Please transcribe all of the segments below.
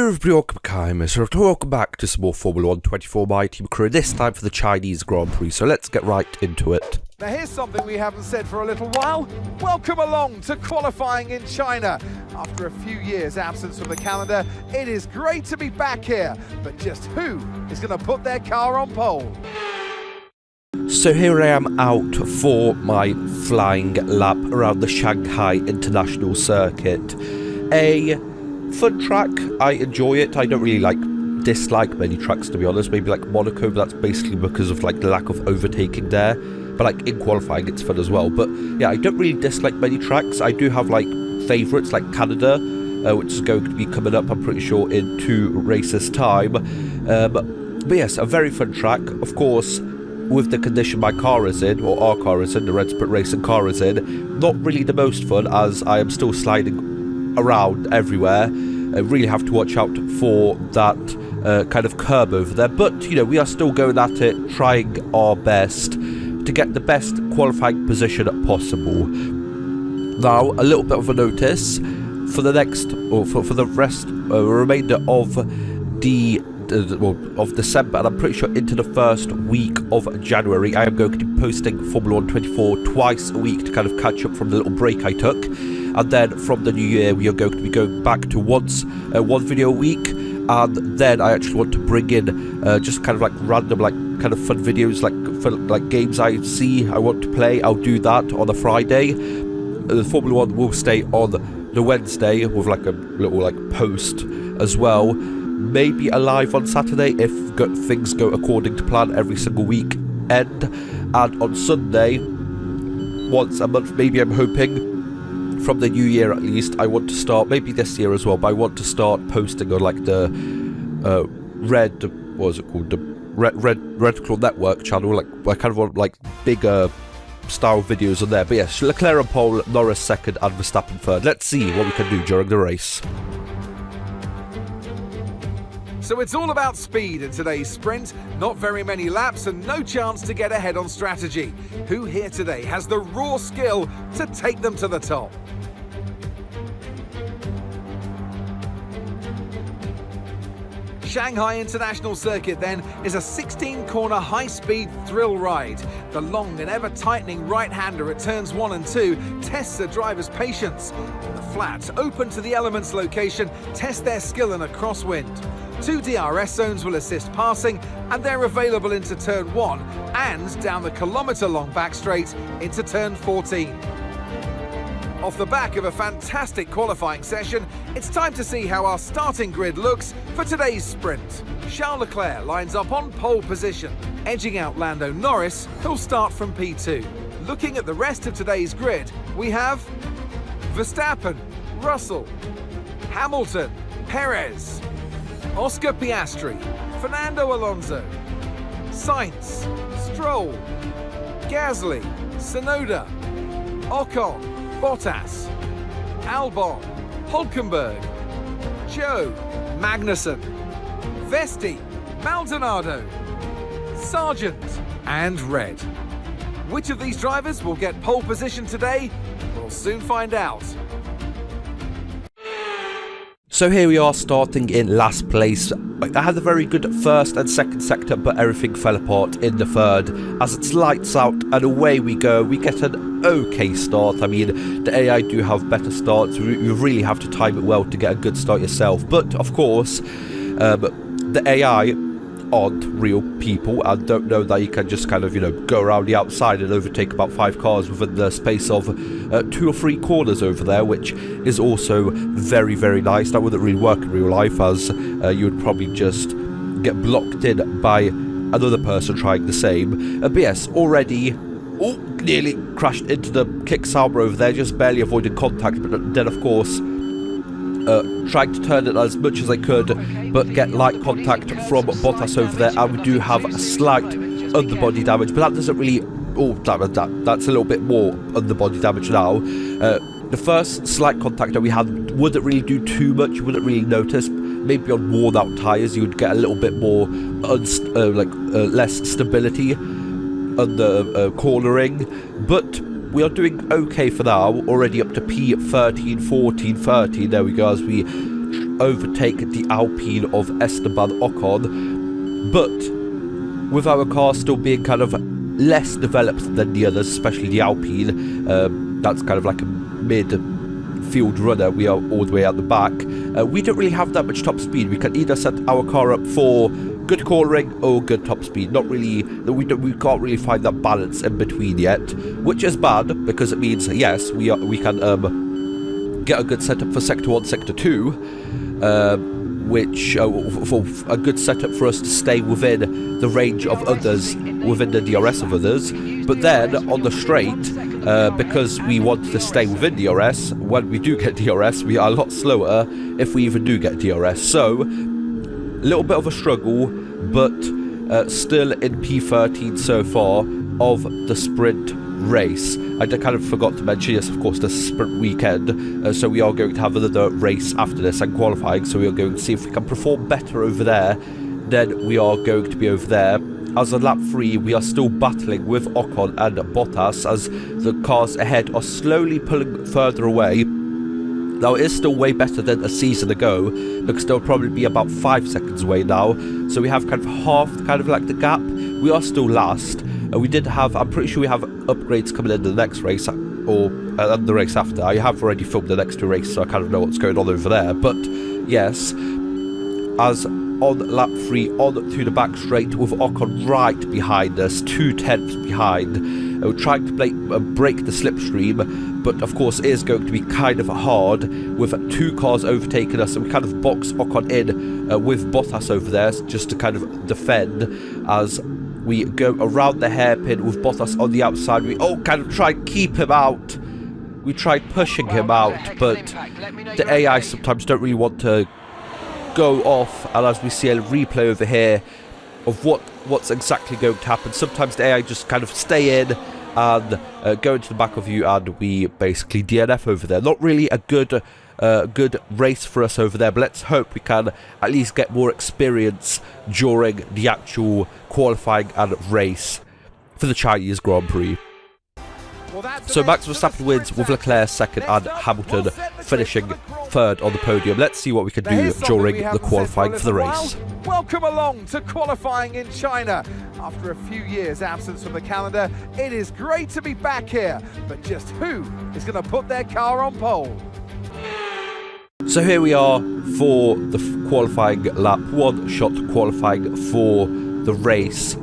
Welcome back to some more Formula 1 24 My Team Crew, this time for the Chinese Grand Prix, so let's get right into it. Now here's something we haven't said for a little while. Welcome along to qualifying in China. After a few years' absence from the calendar, it is great to be back here, but just who is going to put their car on pole? So here I am out for my flying lap around the Shanghai International Circuit. A fun track, I enjoy it. I don't really dislike many tracks, to be honest. Maybe like Monaco, but that's basically because of like the lack of overtaking there. But like in qualifying it's fun as well. But yeah, I don't really dislike many tracks. I do have like favourites like Canada, which is going to be coming up, I'm pretty sure, in 2 races time. But yes, a very fun track. Of course, with the condition my car is in, or our car is in, the Red Sprint Racing car is in, not really the most fun, as I am still sliding around everywhere. I really have to watch out for that kind of curb over there, but you know, we are still going at it, trying our best to get the best qualifying position possible. Now, a little bit of a notice for the next, or for the remainder of the of December, and I'm pretty sure into the first week of January, I am going to be posting Formula 1 24 twice a week to kind of catch up from the little break I took. And then from the new year, we are going to be going back to one video a week. And then I actually want to bring in just kind of like random, like kind of fun videos, like games I see I want to play. I'll do that on a Friday. The Formula 1 will stay on the Wednesday with like a little like post as well. Maybe a live on Saturday if things go according to plan every single weekend. And on Sunday, once a month, maybe, I'm hoping. From the new year at least, I want to start, maybe this year as well, but I want to start posting on like the MrRedClaw network channel. Like I kind of want like bigger style videos on there. But yes, Leclerc on pole, Norris second, and Verstappen third. Let's see what we can do during the race. So it's all about speed in today's sprint. Not very many laps and no chance to get ahead on strategy. Who here today has the raw skill to take them to the top? Shanghai International Circuit then is a 16-corner high-speed thrill ride. The long and ever-tightening right-hander at turns 1 and 2 tests a driver's patience. The flat, open to the elements location, test their skill in a crosswind. 2 DRS zones will assist passing, and they're available into turn 1 and down the kilometre-long back straight into turn 14. Off the back of a fantastic qualifying session, it's time to see how our starting grid looks for today's sprint. Charles Leclerc lines up on pole position, edging out Lando Norris, who'll start from P2. Looking at the rest of today's grid, we have Verstappen, Russell, Hamilton, Perez, Oscar Piastri, Fernando Alonso, Sainz, Stroll, Gasly, Tsunoda, Ocon, Bottas, Albon, Hulkenberg, Joe, Magnussen, Vesti, Maldonado, Sargent, and Red. Which of these drivers will get pole position today? We'll soon find out. So here we are, starting in last place. I had a very good first and second sector, but everything fell apart in the third. As it's lights out and away we go, we get an okay start. I mean, the AI do have better starts. You really have to time it well to get a good start yourself. But of course, the AI aren't real people and don't know that you can just kind of, you know, go around the outside and overtake about 5 cars within the space of 2 or 3 corners over there, which is also very, very nice. That wouldn't really work in real life, as you would probably just get blocked in by another person trying the same. But yes, already nearly crashed into the kick Sauber over there, just barely avoided contact, but then of course trying to turn it as much as I could, but get light contact from Bottas over there, and we do have a slight underbody damage, but that doesn't really, that's a little bit more underbody damage now. The first slight contact that we had wouldn't really do too much, you wouldn't really notice. Maybe on worn out tyres you would get a little bit more less stability under cornering, but we are doing okay for now, already up to P13, 14, 13, there we go, as we overtake the Alpine of Esteban Ocon, but with our car still being kind of less developed than the others, especially the Alpine, that's kind of like a mid-field runner, we are all the way at the back, we don't really have that much top speed. We can either set our car up for good cornering or good top speed. Not really, we can't really find that balance in between yet, which is bad, because it means, yes, we can get a good setup for Sector 1, Sector 2, which for a good setup for us to stay within the range of others, within the DRS of others. But then on the straight, because we want to stay within DRS, when we do get DRS, we are a lot slower if we even do get DRS. So, a little bit of a struggle, but still in P13 so far of the sprint race. I kind of forgot to mention, yes, of course, the sprint weekend, so we are going to have another race after this and qualifying, so we are going to see if we can perform better over there. Then we are going to be over there. As on lap 3, we are still battling with Ocon and Bottas as the cars ahead are slowly pulling further away. Now, it is still way better than a season ago, because they'll probably be about 5 seconds away now, so we have kind of half kind of like the gap. We are still last. We did have, I'm pretty sure we have upgrades coming in the next race, or the race after. I have already filmed the next 2 races, so I kind of know what's going on over there. But, yes, as on lap 3, on to the back straight, with Ocon right behind us, 2 tenths behind. We're trying to break the slipstream, but of course it is going to be kind of hard, with 2 cars overtaking us, and we kind of box Ocon in with Bottas over there, just to kind of defend as we go around the hairpin with Bottas on the outside. We kind of try and keep him out. We tried pushing him out, but the AI sometimes don't really want to go off, and as we see a replay over here of what's exactly going to happen, sometimes the AI just kind of stay in and go into the back of you, and we basically DNF over there. Not really a good race for us over there, but let's hope we can at least get more experience during the actual qualifying and race for the Chinese Grand Prix. So Max Verstappen wins with Leclerc second and Hamilton finishing third on the podium. Let's see what we can do during the qualifying for the race. Welcome along to qualifying in China. After a few years absence from the calendar, it is great to be back here. But just who is going to put their car on pole? So here we are for the qualifying lap, 1 shot qualifying for the race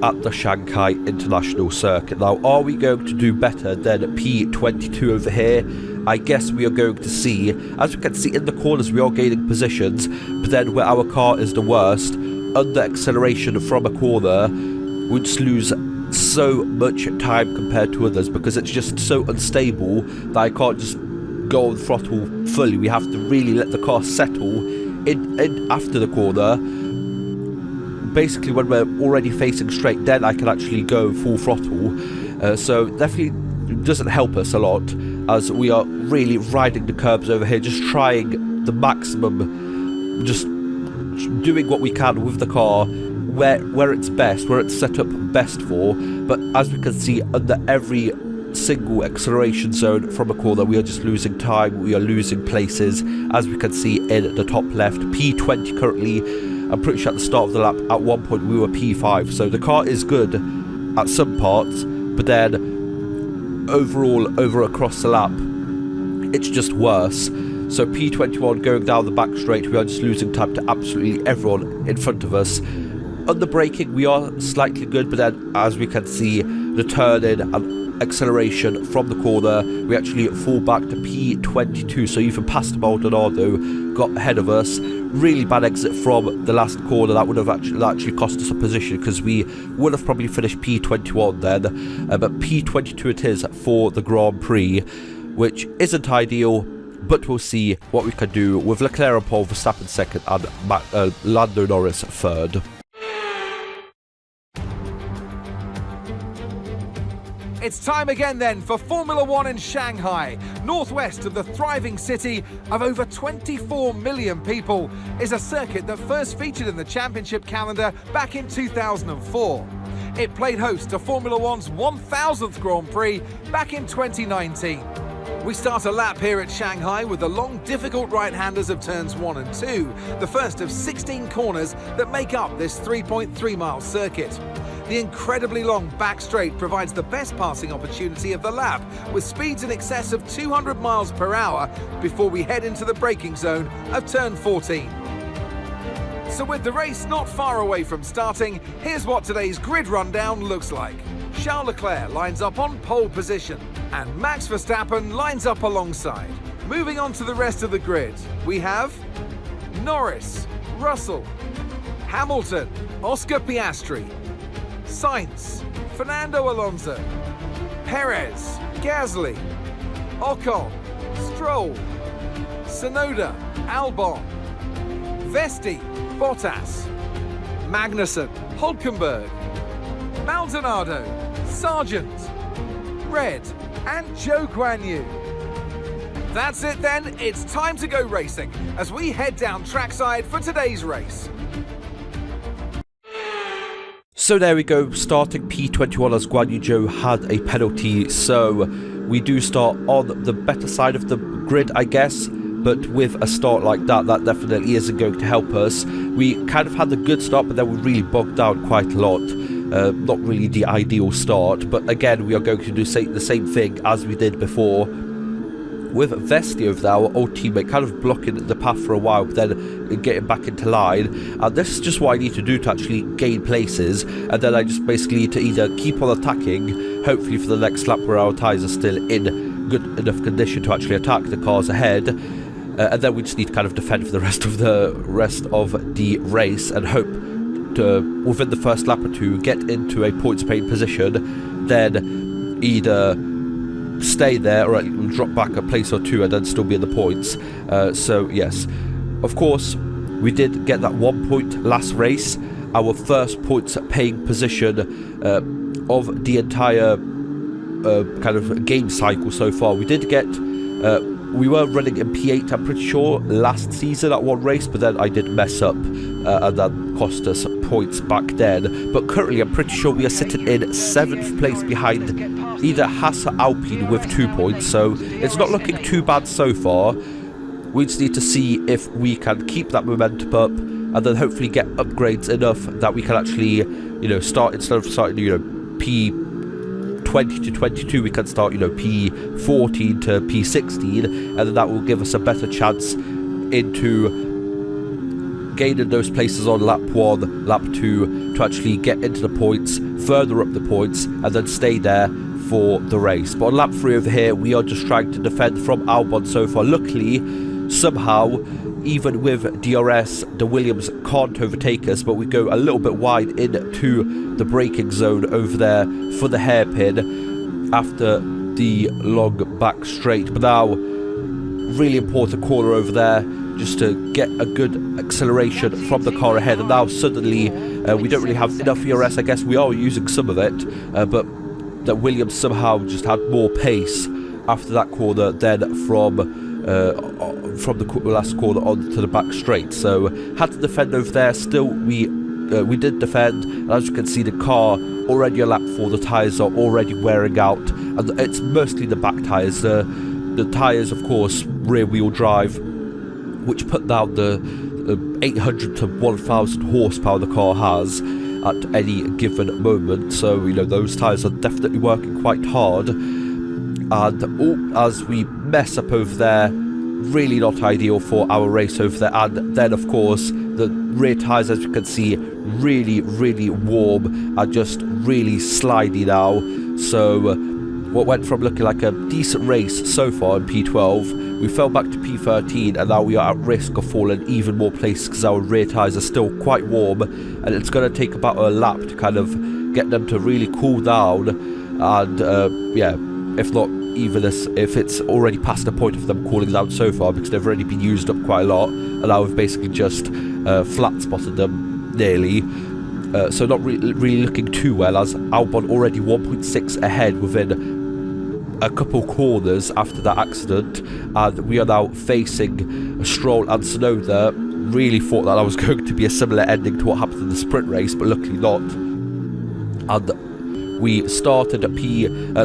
at the Shanghai International Circuit. Now, are we going to do better than P22 over here? I guess we are going to see. As we can see in the corners, we are gaining positions, but then where our car is the worst, under acceleration from a corner, we just lose so much time compared to others, because it's just so unstable that I can't just go on throttle fully. We have to really let the car settle in after the corner. Basically, when we're already facing straight, then I can actually go full throttle. So definitely doesn't help us a lot, as we are really riding the curbs over here, just trying the maximum, just doing what we can with the car where it's best, where it's set up best for. But as we can see, under every single acceleration zone from a corner, we are just losing time, we are losing places. As we can see in the top left, P20 currently. I'm pretty sure at the start of the lap, at one point we were P5, so the car is good at some parts, but then overall, across the lap, it's just worse. So P21 going down the back straight, we are just losing time to absolutely everyone in front of us. On the braking, we are slightly good, but then as we can see, the turn in and acceleration from the corner, we actually fall back to P22, so even past Maldonado got ahead of us. Really bad exit from the last corner. That would have actually cost us a position, because we would have probably finished P21 then, but P22 it is for the Grand Prix, which isn't ideal, but we'll see what we can do with Leclerc on pole, Verstappen second and Lando Norris third. It's time again then for Formula One in Shanghai. Northwest of the thriving city of over 24 million people is a circuit that first featured in the championship calendar back in 2004. It played host to Formula One's 1000th Grand Prix back in 2019. We start a lap here at Shanghai with the long, difficult right-handers of turns 1 and 2, the first of 16 corners that make up this 3.3-mile circuit. The incredibly long back straight provides the best passing opportunity of the lap, with speeds in excess of 200 miles per hour before we head into the braking zone of turn 14. So with the race not far away from starting, here's what today's grid rundown looks like. Charles Leclerc lines up on pole position, and Max Verstappen lines up alongside. Moving on to the rest of the grid, we have Norris, Russell, Hamilton, Oscar Piastri, Sainz, Fernando Alonso, Perez, Gasly, Ocon, Stroll, Tsunoda, Albon, Vesti, Bottas, Magnussen, Hülkenberg, Maldonado, Sargent, Red, and Zhou Guanyu. That's it then, it's time to go racing as we head down trackside for today's race. So there we go, starting P21 as Guan Yu Zhou had a penalty, so we do start on the better side of the grid, I guess, but with a start like that, that definitely isn't going to help us. We kind of had a good start, but then we really bogged down quite a lot. Not really the ideal start, but again, we are going to do the same thing as we did before. With Vesti over there, our old teammate, kind of blocking the path for a while, but then getting back into line. And this is just what I need to do to actually gain places. And then I just basically need to either keep on attacking, hopefully for the next lap where our tyres are still in good enough condition to actually attack the cars ahead. And then we just need to kind of defend for the rest of the race and hope to, within the first lap or two, get into a points paid position. Then either stay there or drop back a place or two and then still be in the points. So yes, of course we did get that 1 point last race, our first points paying position of the entire kind of game cycle so far. We did get we were running in P8, I'm pretty sure, last season at one race, but then I did mess up and that cost us points back then. But currently I'm pretty sure we are sitting in 7th place behind either Haas or Alpine with 2 points, so it's not looking too bad so far. We just need to see if we can keep that momentum up and then hopefully get upgrades enough that we can actually, you know, start, instead of starting, you know, P20 to 22, we can start, you know, P14 to P16, and then that will give us a better chance into gaining those places on lap 1, lap 2 to actually get into the points, further up the points, and then stay there for the race. But on lap 3 over here, we are just trying to defend from Albon so far. Luckily, somehow, even with DRS, the Williams can't overtake us, but we go a little bit wide into the braking zone over there for the hairpin after the long back straight. But now, really important corner over there, just to get a good acceleration from the car ahead. And now suddenly we don't really have enough ERS. I guess we are using some of it, but that Williams somehow just had more pace after that corner than from the last corner onto the back straight. So had to defend over there. Still we did defend, and as you can see, the car already a lap 4, the tyres are already wearing out, and it's mostly the back tyres. The tyres, of course, rear wheel drive, which put down the 800 to 1000 horsepower the car has at any given moment. So, you know, those tyres are definitely working quite hard. And as we mess up over there, really not ideal for our race over there. And then, of course, the rear tyres, as you can see, really, really warm and just really slidey now. So what went from looking like a decent race so far in P12, we fell back to P13, and now we are at risk of falling even more places because our rear tyres are still quite warm, and it's going to take about a lap to kind of get them to really cool down. And yeah, if not even if it's already past the point of them cooling down so far, because they've already been used up quite a lot, and now we've basically just flat spotted them nearly. So not really looking too well, as Albon already 1.6 ahead within a couple corners after that accident, and we are now facing Stroll and Tsunoda. Really thought that was going to be a similar ending to what happened in the sprint race, but luckily not. And we started at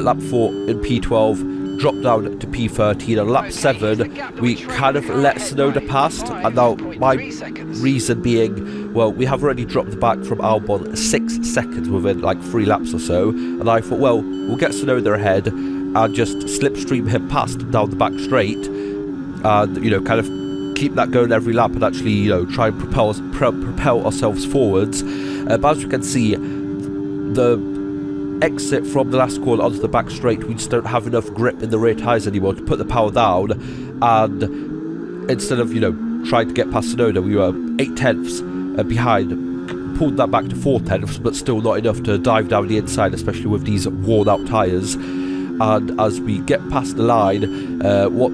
lap 4 in P12, dropped down to P13. On lap 7, we kind of let Tsunoda past, and now my reason being, well, we have already dropped back from Albon 6 seconds within like 3 laps or so, and I thought, well, we'll get Tsunoda ahead and just slipstream him past down the back straight, and, you know, kind of keep that going every lap and actually, you know, try and propel ourselves forwards. But as you can see, the exit from the last corner onto the back straight, we just don't have enough grip in the rear tyres anymore to put the power down, and instead of, you know, trying to get past Tsunoda, we were 8 tenths behind, pulled that back to 4 tenths, but still not enough to dive down the inside, especially with these worn out tyres. And as we get past the line, what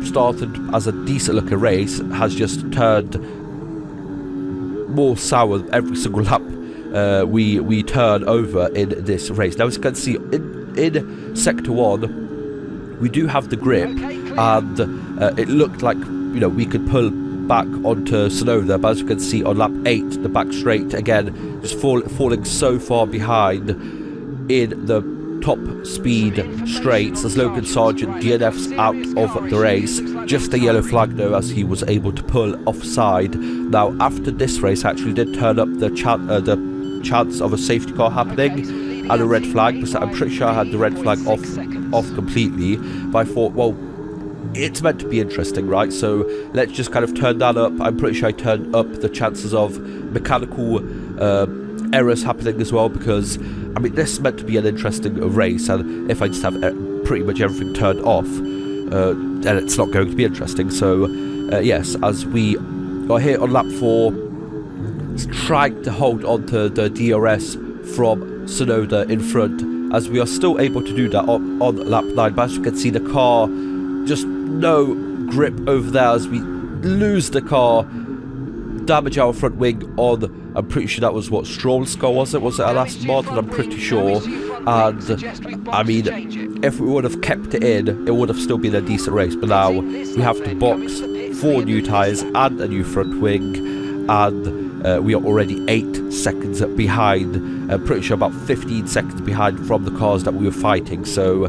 started as a decent looking race has just turned more sour every single lap we turn over in this race. Now, as you can see, in Sector 1, we do have the grip, and it looked like, you know, we could pull back onto Tsunoda, but as you can see on lap 8, the back straight, again, just falling so far behind in the top speed straights as Logan Sargent DNFs out of the race. Just a yellow flag though, as he was able to pull offside. Now, after this race, I actually did turn up the chance of a safety car happening and a red flag, but I'm pretty sure I had the red flag off completely, but I thought, well, it's meant to be interesting, right? So let's just kind of turn that up. I'm pretty sure I turned up the chances of mechanical errors happening as well, because, I mean, this is meant to be an interesting race, and if I just have pretty much everything turned off, then it's not going to be interesting. So yes, as we are here on lap 4, trying to hold on to the DRS from Tsunoda in front, as we are still able to do that on lap 9, but as you can see, the car, just no grip over there as we lose the car, damage our front wing on, I'm pretty sure that was what, Stroll's car, was it our last Martin? I'm pretty sure. And I mean, if we would have kept it in, it would have still been a decent race, but now we have to box 4 new tyres and a new front wing, and we are already 8 seconds behind. I'm pretty sure about 15 seconds behind from the cars that we were fighting, so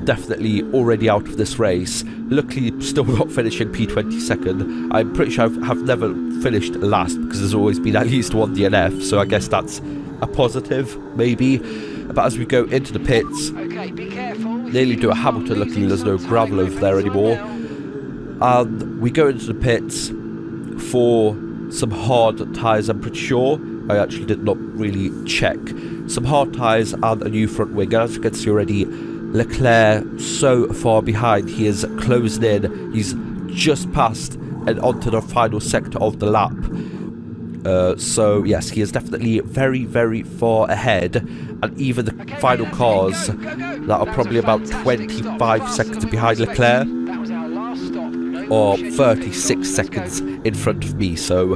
definitely already out of this race. Luckily, still not finishing P22nd. I'm pretty sure I have never finished last, because there's always been at least one DNF, so I guess that's a positive, maybe. But as we go into the pits, nearly do a Hamilton, luckily there's no gravel over there anymore. And we go into the pits for some hard tyres, I'm pretty sure. I actually did not really check. Some hard tyres and a new front wing. And as you can see already, Leclerc so far behind, he is closing in. He's just passed and onto the final sector of the lap. So yes, he is definitely very, very far ahead, and even the final cars that are probably about 25 seconds behind Leclerc or 36 seconds in front of me, so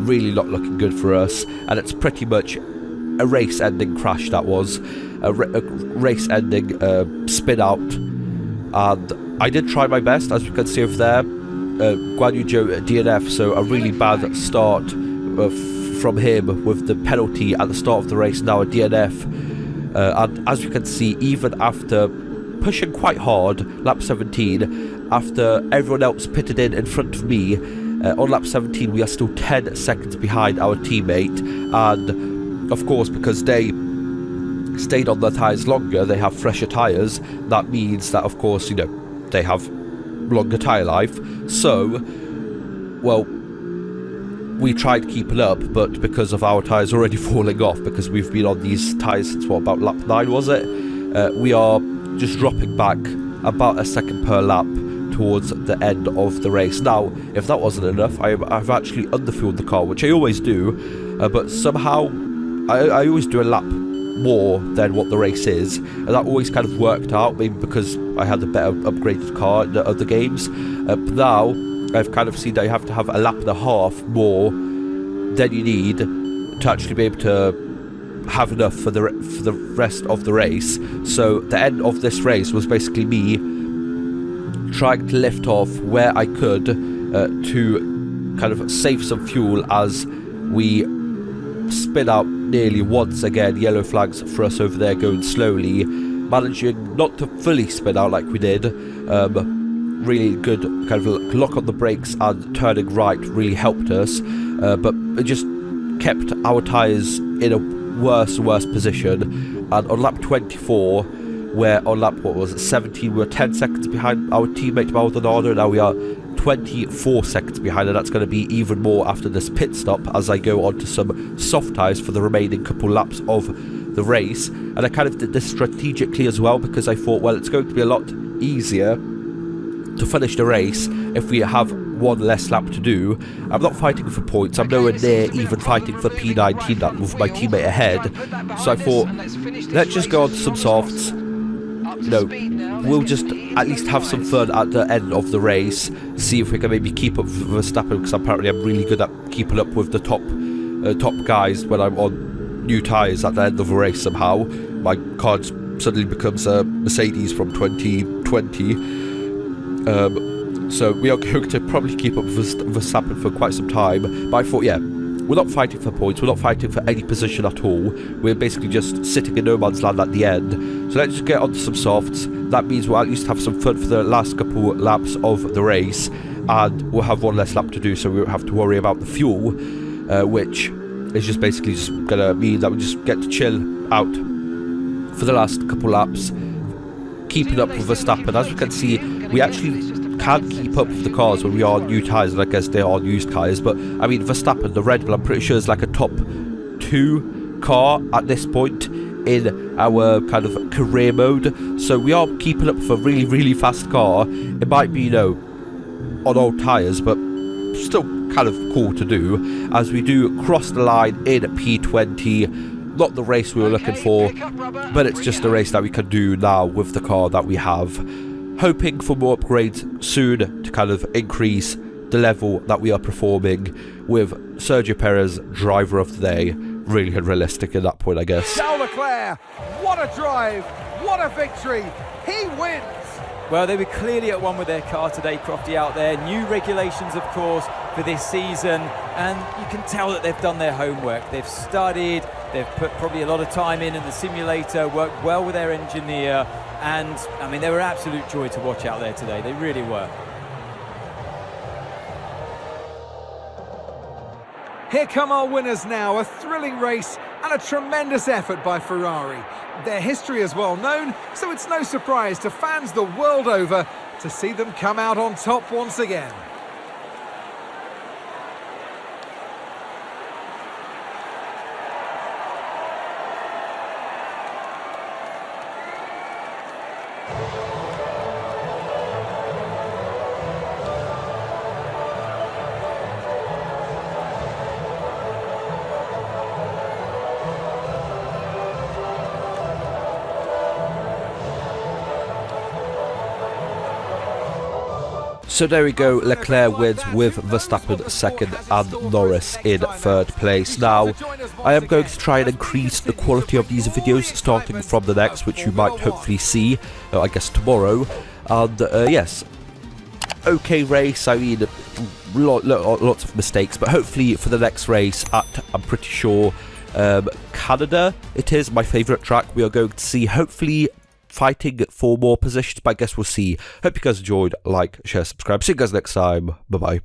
really not looking good for us. And it's pretty much a race-ending crash. That was a race-ending spin out, and I did try my best, as you can see over there. Guan Yu Zhou DNF, so a really bad start from him with the penalty at the start of the race, now a DNF. And as you can see, even after pushing quite hard, lap 17, after everyone else pitted in front of me, on lap 17 we are still 10 seconds behind our teammate, and of course, because they stayed on their tyres longer, they have fresher tyres, that means that, of course, you know, they have longer tyre life. So, well, we tried keeping up, but because of our tyres already falling off, because we've been on these tyres since, what, about lap 9, was it? We are just dropping back about a second per lap towards the end of the race. Now, if that wasn't enough, I've actually underfueled the car, which I always do, but somehow I always do a lap more than what the race is, and that always kind of worked out, maybe because I had a better upgraded car in the other games. But now I've kind of seen that you have to have a lap and a half more than you need to actually be able to have enough for the rest of the race. So the end of this race was basically me trying to lift off where I could to kind of save some fuel as we spin out nearly once again. Yellow flags for us over there going slowly. managing not to fully spin out like we did. Really good kind of lock on the brakes and turning right really helped us, but it just kept our tyres in a worse and worse position. And on lap 24, where on lap, what was it, 17, we were 10 seconds behind our teammate Maldonado, and now we are 24 seconds behind, and that's going to be even more after this pit stop as I go on to some soft tyres for the remaining couple laps of the race. And I kind of did this strategically as well, because I thought, well, it's going to be a lot easier to finish the race if we have one less lap to do. I'm not fighting for points, I'm nowhere near even fighting for P19 that with my teammate ahead, so I thought, let's just go on to some softs. You know, we'll just at least have some fun at the end of the race, see if we can maybe keep up with Verstappen, because apparently I'm really good at keeping up with the top guys when I'm on new tyres at the end of a race somehow. My car suddenly becomes a Mercedes from 2020. So we are going to probably keep up with Verstappen for quite some time, but I thought, yeah, we're not fighting for points, we're not fighting for any position at all, we're basically just sitting in no man's land at the end, so let's just get onto some softs. That means we'll at least have some fun for the last couple laps of the race, and we'll have one less lap to do, so we won't have to worry about the fuel, which is just basically just going to mean that we just get to chill out for the last couple laps, keeping up with Verstappen. As you can see, we actually can keep up with the cars when we are on new tyres, and I guess they are used tyres, but I mean Verstappen, the Red Bull, I'm pretty sure is like a top 2 car at this point in our kind of career mode, so we are keeping up with a really, really fast car. It might be, you know, on old tyres, but still kind of cool to do, as we do cross the line in P20. Not the race we were looking for, but it's just a race that we can do now with the car that we have. Hoping for more upgrades soon to kind of increase the level that we are performing, with Sergio Perez, driver of the day, really unrealistic at that point, I guess. Charles Leclerc, what a drive, what a victory, he wins! Well, they were clearly at one with their car today, Crofty, out there. New regulations, of course, for this season, and you can tell that they've done their homework. They've studied, they've put probably a lot of time in the simulator, worked well with their engineer, and, I mean, they were absolute joy to watch out there today. They really were. Here come our winners now, a thrilling race and a tremendous effort by Ferrari. Their history is well known, so it's no surprise to fans the world over to see them come out on top once again. So there we go, Leclerc wins with Verstappen second and Norris in third place. Now, I am going to try and increase the quality of these videos starting from the next, which you might hopefully see, I guess tomorrow. And yes, okay race, I mean, lots of mistakes, but hopefully for the next race at, I'm pretty sure, Canada, it is my favourite track, we are going to see hopefully fighting for more positions, but I guess we'll see. Hope you guys enjoyed. Like, share, subscribe. See you guys next time. Bye bye.